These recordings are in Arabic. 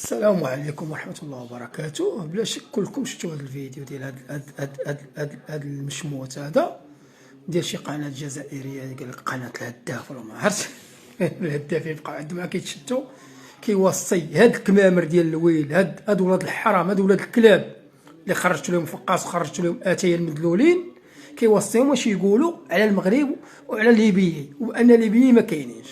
السلام عليكم ورحمة الله وبركاته. بلا شك كلكم شفتوا هذا الفيديو ديال هاد المشموت هذا ديال شي قناة جزائرية، قال لك قناة الهداف ولا ما عرفت. الهداف يبقى عندهم كيتشتوا كيوصي هاد الكمامر ديال الويل، هاد ولاد الحرام، هاد ولاد الكلاب اللي خرجتوا لهم فقاس وخرجتوا لهم اتاي المدلولين، كيوصيهم واش يقولوا على المغرب وعلى الليبيين، وان الليبيين ما كاينينش.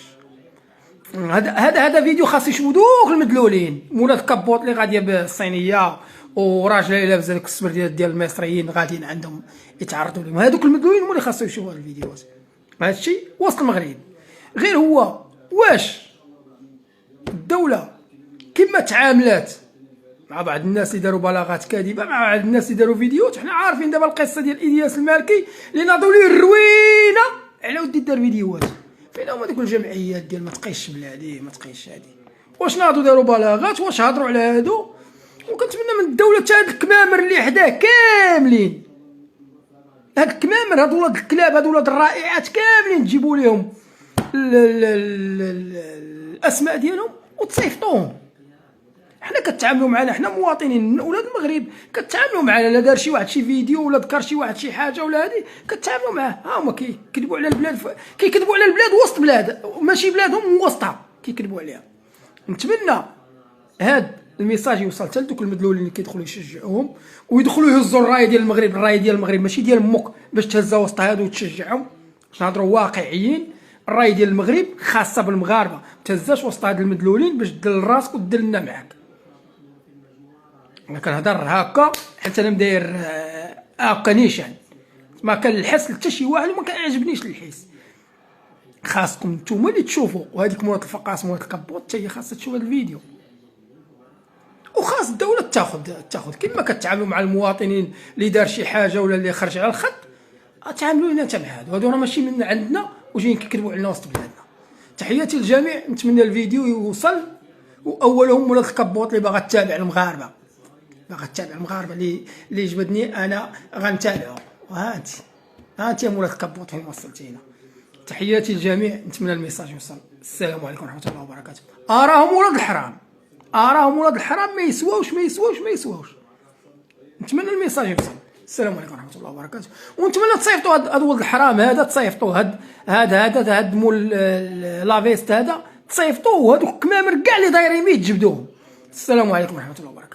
هذا فيديو خاص يشوفوا دوك المدلولين، مولات كابوط اللي غاديه بالصينيه وراجله اللي لابسه داك السبر ديال المصريين غاديين عندهم يتعرضوا لهم. هذوك المدلولين هما اللي خاصهم يشوفوا هاد الفيديوهات. هذا الشيء وسط المغرب. غير هو واش الدوله كما تعاملات مع بعض الناس اللي داروا بلاغات كاذبه، مع بعض الناس اللي داروا فيديوهات. حنا عارفين دابا القصه ديال الياس المالكي اللي ناضوا ليه الروينه على ودي دار فيديوهات. فين هما دوك الجمعيات ديال ما تقيش بلادي ما تقيش هادي؟ واش ناضوا داروا بلاغات؟ واش هضروا على هادو؟ وكنتمنى من الدوله حتى هاد الكمامر اللي حداه كاملين، هاد الكمامر، هاد ولاد الكلاب، هاد ولاد الرائعات كاملين تجيبوا لهم الاسماء ديالهم وتصيفطوهم. حنا كتعاملوا معنا، حنا مواطنين ولاد المغرب، كتعاملوا معنا. لا دار شي واحد شي فيديو ولا ذكر شي واحد شي حاجه ولا هادي كتعاملوا معاه. ها هما كيكذبوا على البلاد، كيكذبوا على البلاد وسط بلاد ماشي بلادهم وسطها، كيكذبوا عليها. نتمنى هاد الميساج يوصل حتى لدوك المدلولين اللي كيدخلوا يشجعوهم ويدخلوا يهزوا الرايه ديال المغرب، الرايه ديال المغرب ماشي ديال امك باش تهزها وسط هادو وتشجعهم. باش نهضروا واقعيين، الرايه ديال المغرب خاصه بالمغاربه، ما تهزاش وسط هاد المدلولين باش تدل راسك ودلنا معاك. انا كنهضر هكا حيت انا مداير هكا نيشان، ما كنلحس حتى شي واحد وما كيعجبنيش الحس. خاصكم نتوما اللي تشوفوا، وهذيك مرات الفقاس مرات الكابوط حتى هي خاصها تشوف هذا الفيديو. وخاص الدوله تاخذ كما كتعاملوا مع المواطنين اللي دار شي حاجه ولا اللي خرج على الخط، تعاملوا لنا حتى مع هادو راه ماشي من عندنا وجايين كيكذبوا علينا وسط بلادنا. تحياتي للجميع، نتمنى الفيديو يوصل، واولهم ولاد الكابوط اللي باغا تتابع المغاربه، اللي جبدني انا غنتابعو. هانتي مولات الكابوط فين وصلتينا. تحياتي للجميع، نتمنى الميساج يوصل. السلام عليكم ورحمه الله وبركاته. اراهم ولاد الحرام، ما يسواوش. نتمنى الميساج يوصل. السلام عليكم ورحمه الله وبركاته. ونتمنى تصيفطوا هاد ولد الحرام هذا، تصيفطوا هاد مول لافيست هذا، تصيفطوه. هادوك الكمامر كاع اللي دايرين بيه تجبدوهم. السلام عليكم ورحمه الله وبركاته.